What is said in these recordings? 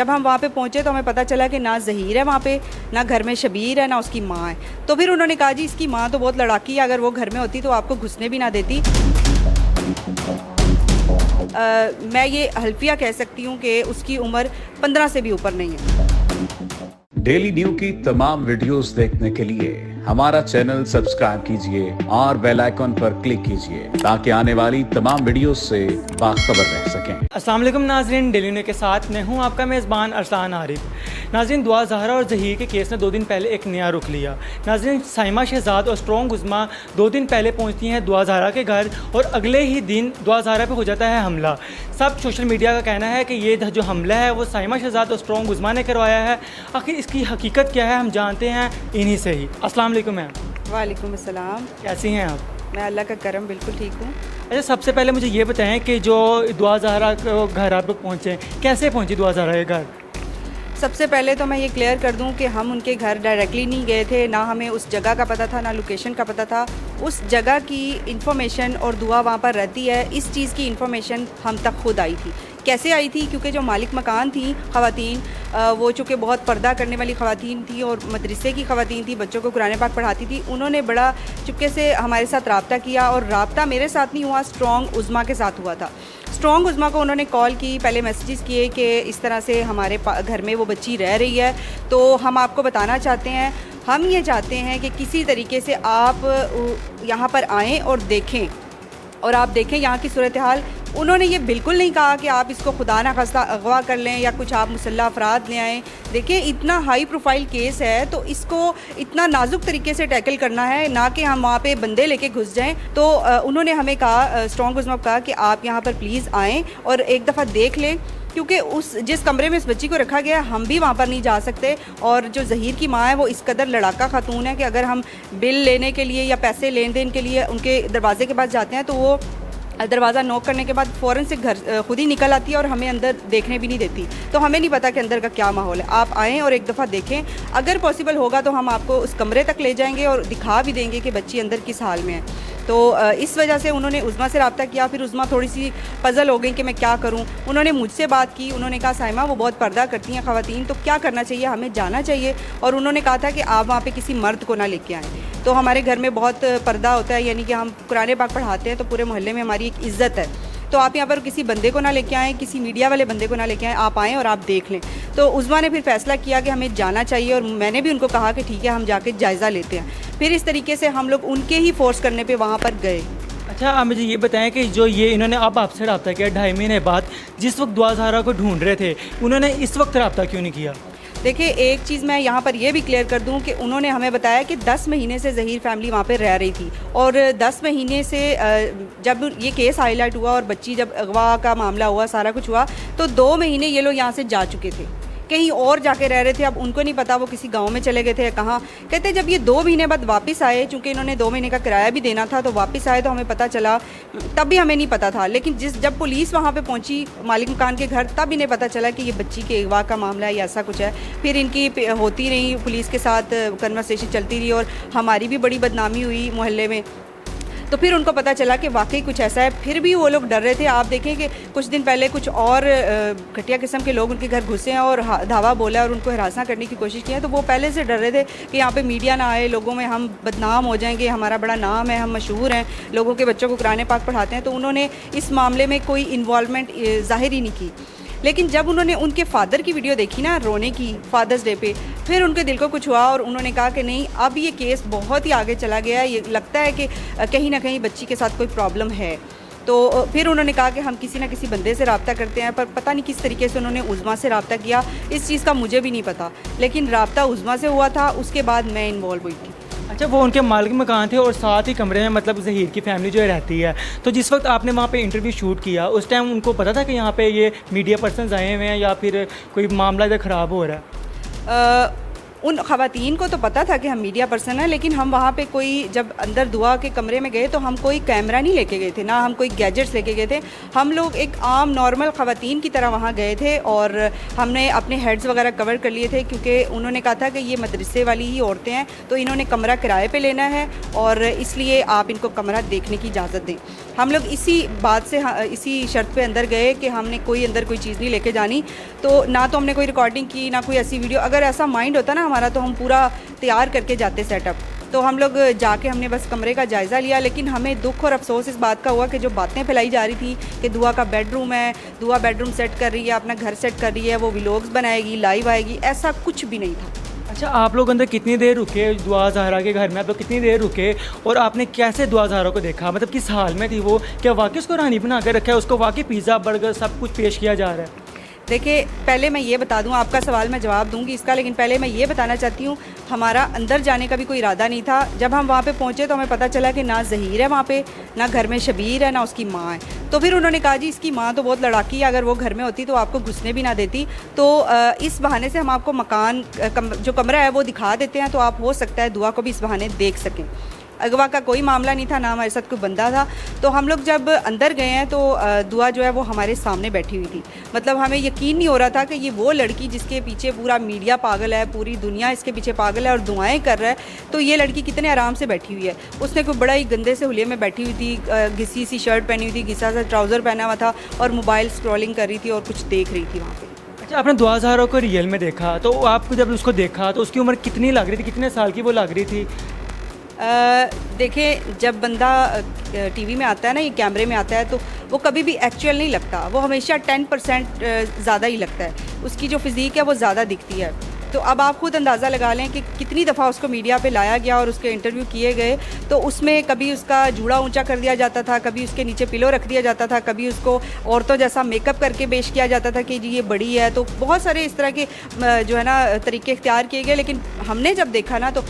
जब हम वहाँ पे पहुँचे तो हमें पता चला कि ना ज़हीर है वहाँ पे, ना घर में शबीर है, ना उसकी माँ है। तो फिर उन्होंने कहा जी इसकी माँ तो बहुत लड़ाकी है, अगर वो घर में होती तो आपको घुसने भी ना देती। मैं ये हल्फिया कह सकती हूँ कि उसकी उम्र 15 से भी ऊपर नहीं है। डेली न्यू की तमाम वीडियोस देखने के लिए हमारा चैनल सब्सक्राइब कीजिए और बेल आइकॉन पर क्लिक कीजिए ताकि आने वाली तमाम वीडियोस से बाखबर रह सकें। अस्सलाम वालेकुम नाज़रीन, डेली न्यू के साथ मैं हूं आपका मेज़बान अरसान आरिफ। नाज़रीन, दुआ ज़हरा और ज़हीर के केस ने 2 दिन पहले एक नया रुख लिया। नाज़रीन, साइमा शहजाद और स्ट्रॉन्ग उज़मा 2 दिन पहले पहुंचती हैं दुआ ज़हरा के घर और अगले ही दिन दुआ ज़हरा पे हो जाता है हमला। सब सोशल मीडिया का कहना है कि ये जो हमला है वो साइमा शहजाद और स्ट्रॉन्ग उज़मा ने करवाया है। आखिर इसकी हकीकत क्या है हम जानते हैं इन्हीं से ही। अस्सलाम वालेकुम मैम। वालेकुम अस्सलाम। कैसी हैं आप? मैं अल्लाह का करम बिल्कुल ठीक हूँ। अच्छा, सबसे पहले मुझे ये बताएं कि जो दुआ ज़हरा को घर आप लोग पहुँचे, कैसे पहुँची दुआ ज़हरा के घर? सबसे पहले तो मैं ये क्लियर कर दूं कि हम उनके घर डायरेक्टली नहीं गए थे, ना हमें उस जगह का पता था, ना लोकेशन का पता था। उस जगह की इन्फॉर्मेशन और दुआ वहाँ पर रहती है, इस चीज़ की इन्फॉर्मेशन हम तक खुद आई थी। कैसे आई थी? क्योंकि जो मालिक मकान थी ख़वातीन, वो चूँकि बहुत पर्दा करने वाली ख़वातीन थी और मदरसे की ख़वातीन थी, बच्चों को कुरान पाक पढ़ाती थी, उन्होंने बड़ा चुपके से हमारे साथ रब्ता किया। और रब्ता मेरे साथ नहीं हुआ, स्ट्रॉन्ग उज़मा के साथ हुआ था। स्ट्रॉन्ग उज़मा को उन्होंने कॉल की, पहले मैसेजेस किए कि इस तरह से हमारे घर में वो बच्ची रह रही है, तो हम आपको बताना चाहते हैं, हम ये चाहते हैं कि किसी तरीके से आप यहाँ पर आएँ और देखें, और आप देखें यहाँ की सूरत हाल। उन्होंने ये बिल्कुल नहीं कहा कि आप इसको खुदा ना खास्ता अगवा कर लें या कुछ आप मुसल्लह अफराद ले आएँ। देखिए, इतना हाई प्रोफाइल केस है तो इसको इतना नाजुक तरीके से टैकल करना है, ना कि हम वहाँ पे बंदे लेके घुस जाएं। तो उन्होंने हमें कहा, स्ट्रॉन्ग उज़मा कहा कि आप यहाँ पर प्लीज़ आएँ और एक दफ़ा देख लें, क्योंकि जिस कमरे में इस बच्ची को रखा गया है हम भी वहाँ पर नहीं जा सकते। और जो ज़हीर की माँ है वो इस कदर लड़ाका खातून है कि अगर हम बिल लेने के लिए या पैसे लेन देन के लिए उनके दरवाजे के पास जाते हैं तो वो दरवाज़ा नॉक करने के बाद फ़ौरन से घर खुद ही निकल आती है और हमें अंदर देखने भी नहीं देती। तो हमें नहीं पता कि अंदर का क्या माहौल है। आप आएँ और एक दफ़ा देखें, अगर पॉसिबल होगा तो हम आपको उस कमरे तक ले जाएंगे और दिखा भी देंगे कि बच्ची अंदर किस हाल में है। तो इस वजह से उन्होंने उज़मा से रब्ता किया। फिर उज़मा थोड़ी सी पज़ल हो गई कि मैं क्या करूं। उन्होंने मुझसे बात की, उन्होंने कहा साइमा वो बहुत पर्दा करती हैं ख़वातीन, तो क्या करना चाहिए, हमें जाना चाहिए। और उन्होंने कहा था कि आप वहाँ पे किसी मर्द को ना लेके आएँ। तो हमारे घर में बहुत पर्दा होता है, यानी कि हम कुरान पाक पढ़ाते हैं तो पूरे मोहल्ले में हमारी एक इज़्ज़त है। तो आप यहाँ पर किसी बंदे को ना लेके आएँ, किसी मीडिया वाले बंदे को ना लेके आएँ, आप आएँ और आप देख लें। तो उज़मा ने फिर फैसला किया कि हमें जाना चाहिए और मैंने भी उनको कहा कि ठीक है हम जाके जायज़ा लेते हैं। फिर इस तरीके से हम लोग उनके ही फोर्स करने पे वहाँ पर गए। अच्छा, आप मुझे ये बताएं कि जो ये इन्होंने अब आपसे रब्ता किया 2.5 महीने बाद, जिस वक्त दुआ ज़हरा को ढूंढ रहे थे, उन्होंने इस वक्त रब्ता क्यों नहीं किया? देखिए, एक चीज़ मैं यहाँ पर यह भी क्लियर कर दूँ कि उन्होंने हमें बताया कि 10 महीने से ज़हीर फैमिली वहाँ पे रह रही थी और 10 महीने से जब ये केस हाईलाइट हुआ और बच्ची जब अगवा का मामला हुआ, सारा कुछ हुआ, तो 2 महीने ये लोग यहाँ से जा चुके थे, कहीं और जाके रह रहे थे। अब उनको नहीं पता वो किसी गांव में चले गए थे या कहाँ। कहते जब ये 2 महीने बाद वापस आए, चूँकि इन्होंने 2 महीने का किराया भी देना था, तो वापस आए तो हमें पता चला, तब भी हमें नहीं पता था। लेकिन जब पुलिस वहाँ पे पहुँची मालिक मकान के घर, तब इन्हें पता चला कि ये बच्ची के अगवा का मामला है या ऐसा कुछ है। फिर इनकी होती रही, पुलिस के साथ कन्वर्सेशन चलती रही और हमारी भी बड़ी बदनामी हुई मोहल्ले में। तो फिर उनको पता चला कि वाकई कुछ ऐसा है, फिर भी वो लोग डर रहे थे। आप देखें कि कुछ दिन पहले कुछ और घटिया किस्म के लोग उनके घर घुसे हैं और धावा बोला और उनको हरासा करने की कोशिश की है। तो वो पहले से डर रहे थे कि यहाँ पे मीडिया ना आए, लोगों में हम बदनाम हो जाएंगे, हमारा बड़ा नाम है, हम मशहूर हैं, लोगों के बच्चों को कुरान पाक पढ़ाते हैं। तो उन्होंने इस मामले में कोई इन्वॉल्वमेंट ज़ाहिर ही नहीं की। लेकिन जब उन्होंने उनके फादर की वीडियो देखी ना रोने की फादर्स डे पे, फिर उनके दिल को कुछ हुआ और उन्होंने कहा कि नहीं, अब ये केस बहुत ही आगे चला गया है, ये लगता है कि कहीं ना कहीं बच्ची के साथ कोई प्रॉब्लम है। तो फिर उन्होंने कहा कि हम किसी ना किसी बंदे से रब्ता करते हैं, पर पता नहीं किस तरीके से उन्होंने उज़मा से रब्ता किया, इस चीज़ का मुझे भी नहीं पता। लेकिन रब्ता उज़मा से हुआ था, उसके बाद मैं इन्वॉल्व हुई थी। अच्छा, वो उनके मालिक मकान थे और साथ ही कमरे में मतलब ज़हीर की फैमिली जो है रहती है। तो जिस वक्त आपने वहाँ पे इंटरव्यू शूट किया, उस टाइम उनको पता था कि यहाँ पे ये मीडिया पर्सन्स आए हुए हैं या फिर कोई मामला इधर ख़राब हो रहा है? उन ख़वातीन को तो पता था कि हम मीडिया पर्सन हैं, लेकिन हम वहाँ पे कोई जब अंदर दुआ के कमरे में गए तो हम कोई कैमरा नहीं लेके गए थे, ना हम कोई गैजेट्स लेके गए थे। हम लोग एक आम नॉर्मल ख़वातीन की तरह वहाँ गए थे और हमने अपने हेड्स वगैरह कवर कर लिए थे, क्योंकि उन्होंने कहा था कि ये मदरसे वाली ही औरतें हैं, तो इन्होंने कमरा किराए पे लेना है और इसलिए आप इनको कमरा देखने की इजाज़त दें। हम लोग इसी बात से इसी शर्त पे अंदर गए कि हमने कोई अंदर कोई चीज़ नहीं लेके जानी, तो ना तो हमने कोई रिकॉर्डिंग की ना कोई ऐसी वीडियो। अगर ऐसा माइंड होता ना हमारा तो हम पूरा तैयार करके जाते सेटअप। तो हम लोग जाके हमने बस कमरे का जायज़ा लिया, लेकिन हमें दुख और अफसोस इस बात का हुआ कि जो बातें फैलाई जा रही थी कि दुआ का बेडरूम है, दुआ बेडरूम सेट कर रही है, अपना घर सेट कर रही है, वो व्लॉग्स बनाएगी, लाइव आएगी, ऐसा कुछ भी नहीं था। अच्छा, आप लोग अंदर कितनी देर रुके दुआ ज़हरा के घर में? आप लोग कितनी देर रुके और आपने कैसे दुआ ज़हरा को देखा? मतलब किस हाल में थी वो? क्या वाकई उसको रानी बना कर रखा है? उसको वाकई पिज़्ज़ा बर्गर सब कुछ पेश किया जा रहा है? देखिए, पहले मैं ये बता दूं, आपका सवाल मैं जवाब दूंगी इसका, लेकिन पहले मैं ये बताना चाहती हूँ हमारा अंदर जाने का भी कोई इरादा नहीं था। जब हम वहाँ पे पहुँचे तो हमें पता चला कि ना ज़हीर है वहाँ पे, ना घर में शबीर है, ना उसकी माँ है। तो फिर उन्होंने कहा जी इसकी माँ तो बहुत लड़ाकी है, अगर वो घर में होती तो आपको घुसने भी ना देती, तो इस बहाने से हम आपको मकान जो कमरा है वो दिखा देते हैं, तो आप हो सकता है दुआ को भी इस बहाने देख सकें। अगवा का कोई मामला नहीं था, ना हमारे साथ कोई बंदा था। तो हम लोग जब अंदर गए हैं तो दुआ जो है वो हमारे सामने बैठी हुई थी। मतलब हमें यकीन नहीं हो रहा था कि ये वो लड़की जिसके पीछे पूरा मीडिया पागल है, पूरी दुनिया इसके पीछे पागल है और दुआएं कर रहा है, तो ये लड़की कितने आराम से बैठी हुई है। उसने कोई बड़ा ही गंदे से हुलिये में बैठी हुई थी, घिसी सी शर्ट पहनी हुई थी, घिसा सा ट्राउज़र पहना हुआ था और मोबाइल स्क्रॉलिंग कर रही थी और कुछ देख रही थी वहाँ पर। अच्छा, आपने दुआ ज़हरा को रियल में देखा, तो आपको जब उसको देखा तो उसकी उम्र कितनी लग रही थी? कितने साल की वो लग रही थी? देखिए, जब बंदा टीवी में आता है ना, ये कैमरे में आता है, तो वो कभी भी एक्चुअल नहीं लगता, वो हमेशा 10% ज़्यादा ही लगता है। उसकी जो फिज़ीक है वो ज़्यादा दिखती है। तो अब आप खुद अंदाज़ा लगा लें कि कितनी दफ़ा उसको मीडिया पे लाया गया और उसके इंटरव्यू किए गए, तो उसमें कभी उसका जूड़ा ऊंचा कर दिया जाता था, कभी उसके नीचे पिलो रख दिया जाता था, कभी उसको औरतों जैसा मेकअप करके पेश किया जाता था कि जी ये बड़ी है। तो बहुत सारे इस तरह के जो है ना तरीके इख्तियार किए गए, लेकिन हमने जब देखा ना तो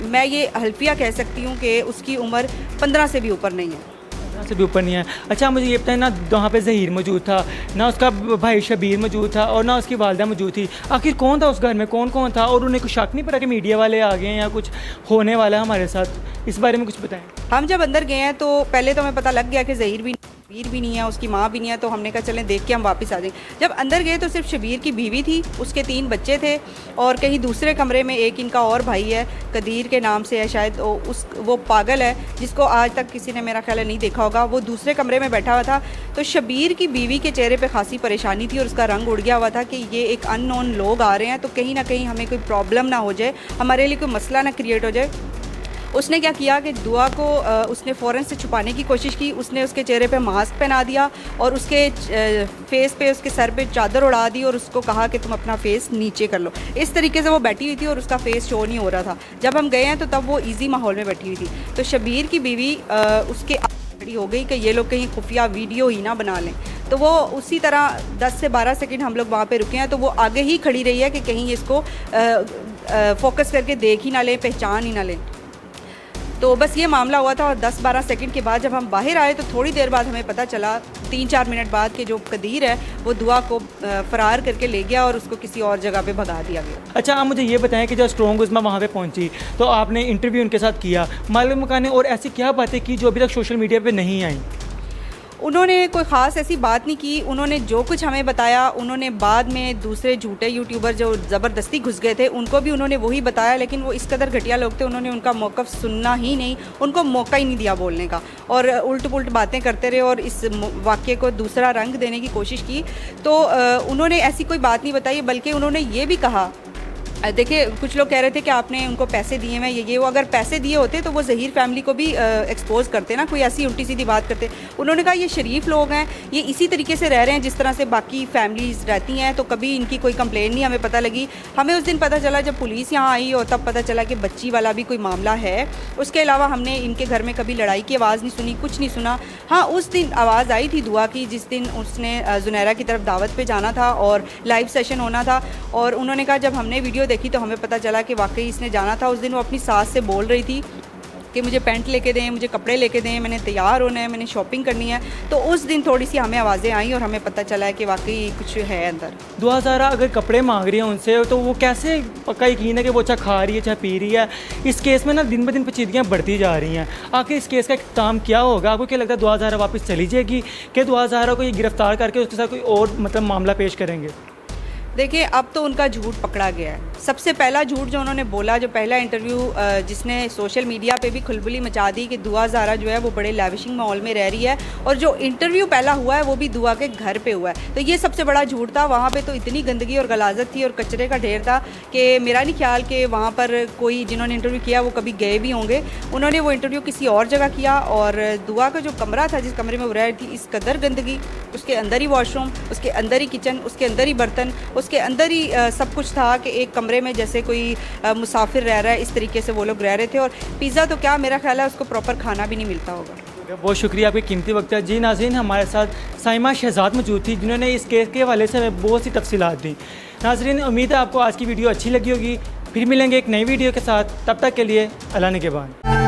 मैं ये हल्फिया कह सकती हूँ कि उसकी उम्र 15 से भी ऊपर नहीं है। से भी ऊपर नहीं है। अच्छा, मुझे ये बताएं ना, वहाँ पे ज़हीर मौजूद था, ना उसका भाई शबीर मौजूद था और ना उसकी वालदा मौजूद थी। आखिर कौन था उस घर में, कौन कौन था? और उन्हें कुछ शक नहीं पड़ा कि मीडिया वाले आ गए हैं या कुछ होने वाला है हमारे साथ? इस बारे में कुछ बताएं। हम जब अंदर गए हैं तो पहले तो हमें पता लग गया कि ज़हीर भी शबीर भी नहीं है, उसकी माँ भी नहीं है, तो हमने कहा चलें देख के हम वापस आ जाएंगे। जब अंदर गए तो सिर्फ शबीर की बीवी थी, उसके 3 बच्चे थे और कहीं दूसरे कमरे में एक इनका और भाई है, कदीर के नाम से है शायद, वो पागल है जिसको आज तक किसी ने मेरा ख्याल नहीं देखा होगा, वो दूसरे कमरे में बैठा हुआ था। तो शबीर की बीवी के चेहरे पे खासी परेशानी थी और उसका रंग उड़ गया हुआ था कि ये एक अननोन लोग आ रहे हैं, तो कहीं ना कहीं हमें कोई प्रॉब्लम ना हो जाए, हमारे लिए कोई मसला ना क्रिएट हो जाए। उसने क्या किया कि दुआ को उसने फ़ौरन से छुपाने की कोशिश की। उसने उसके चेहरे पे मास्क पहना दिया और उसके फेस पे, उसके सर पे चादर उड़ा दी और उसको कहा कि तुम अपना फेस नीचे कर लो। इस तरीके से वो बैठी हुई थी और उसका फेस शो नहीं हो रहा था। जब हम गए हैं तो तब वो इजी माहौल में बैठी हुई थी। तो शबीर की बीवी उसके खड़ी हो गई कि ये लोग कहीं खुफिया वीडियो ही ना बना लें। तो वो उसी तरह 10 से 12 सेकंड हम लोग वहाँ पे रुके हैं, तो वो आगे ही खड़ी रही है कि कहीं इसको फोकस करके देख ही ना लें, पहचान ही ना लें। तो बस ये मामला हुआ था और 10-12 सेकंड के बाद जब हम बाहर आए तो थोड़ी देर बाद हमें पता चला, 3-4 मिनट बाद, कि जो कदीर है वो दुआ को फ़रार करके ले गया और उसको किसी और जगह पे भगा दिया गया। अच्छा, आप मुझे ये बताएं कि जब स्ट्रॉन्ग उज़्मा वहाँ पे पहुँची तो आपने इंटरव्यू उनके साथ किया, मालूम ने और ऐसी क्या बातें की जो अभी तक सोशल मीडिया पर नहीं आई? उन्होंने कोई ख़ास ऐसी बात नहीं की। उन्होंने जो कुछ हमें बताया, उन्होंने बाद में दूसरे झूठे यूट्यूबर जो ज़बरदस्ती घुस गए थे उनको भी उन्होंने वही बताया, लेकिन वो इस कदर घटिया लोग थे, उन्होंने उनका मौक़िफ़ सुनना ही नहीं, उनको मौका ही नहीं दिया बोलने का और उल्ट पुल्ट बातें करते रहे और इस वाक़े को दूसरा रंग देने की कोशिश की। तो उन्होंने ऐसी कोई बात नहीं बताई, बल्कि उन्होंने ये भी कहा, देखिए कुछ लोग कह रहे थे कि आपने उनको पैसे दिए हैं, ये वो। अगर पैसे दिए होते तो वो ज़हीर फैमिली को भी एक्सपोज करते ना, कोई ऐसी उल्टी सीधी बात करते। उन्होंने कहा ये शरीफ लोग हैं, ये इसी तरीके से रह रहे हैं जिस तरह से बाकी फैमिलीज़ रहती हैं, तो कभी इनकी कोई कंप्लेन नहीं हमें पता लगी। हमें उस दिन पता चला जब पुलिस यहाँ आई और तब पता चला कि बच्ची वाला भी कोई मामला है। उसके अलावा हमने इनके घर में कभी लड़ाई की आवाज़ नहीं सुनी, कुछ नहीं सुना। हाँ, उस दिन आवाज़ आई थी दुआ की, जिस दिन उसने जुनैरा की तरफ दावत पर जाना था और लाइव सेशन होना था, और उन्होंने कहा जब हमने वीडियो देखी तो हमें पता चला कि वाकई इसने जाना था। उस दिन वो अपनी सास से बोल रही थी कि मुझे पैंट लेके दें, मुझे कपड़े लेके दें, मैंने तैयार होना है, मैंने शॉपिंग करनी है। तो उस दिन थोड़ी सी हमें आवाज़ें आई और हमें पता चला है कि वाकई कुछ है अंदर। दुआ ज़हरा अगर कपड़े मांग रही है उनसे तो वो कैसे पक्का यकीन है कि वो चाहे खा रही है चाहे पी रही है? इस केस में ना दिन ब दिन पेचीदगियाँ बढ़ती जा रही हैं। आखिर इस केस का इख्तिताम क्या होगा? आपको क्या लगता है दुआ ज़हरा वापस चली जाएगी कि दुआ ज़हरा को ये गिरफ्तार करके उसके साथ कोई और मतलब मामला पेश करेंगे? देखिए, अब तो उनका झूठ पकड़ा गया है। सबसे पहला झूठ जो उन्होंने बोला, जो पहला इंटरव्यू जिसने सोशल मीडिया पे भी खलबली मचा दी कि दुआ ज़हरा जो है वो बड़े लैविशिंग माहौल में रह रही है, और जो इंटरव्यू पहला हुआ है वो भी दुआ के घर पे हुआ है। तो ये सबसे बड़ा झूठ था। वहाँ पे तो इतनी गंदगी और गलाजत थी और कचरे का ढेर था कि मेरा नहीं ख्याल कि वहाँ पर कोई जिन्होंने इंटरव्यू किया वो कभी गए भी होंगे। उन्होंने वो इंटरव्यू किसी और जगह किया, और दुआ का जो कमरा था, जिस कमरे में वो रह रही थी, इस कदर गंदगी, उसके अंदर ही वॉशरूम, उसके अंदर ही किचन, उसके अंदर ही बर्तन, उसके अंदर ही सब कुछ था कि एक कमरे में जैसे कोई मुसाफिर रह रहा है, इस तरीके से वो लोग रह रहे थे। और पिज़्ज़ा तो क्या, मेरा ख्याल है उसको प्रॉपर खाना भी नहीं मिलता होगा। बहुत शुक्रिया, आपकी कीमती वक्त है। जी नाज़रीन, हमारे साथ साइमा शहजाद मौजूद थी जिन्होंने इस केस के हवाले से हमें बहुत सी तफसीलात दी। नाज़रीन, उम्मीद है आपको आज की वीडियो अच्छी लगी होगी। फिर मिलेंगे एक नई वीडियो के साथ, तब तक के लिए अल्लाह निगहबान।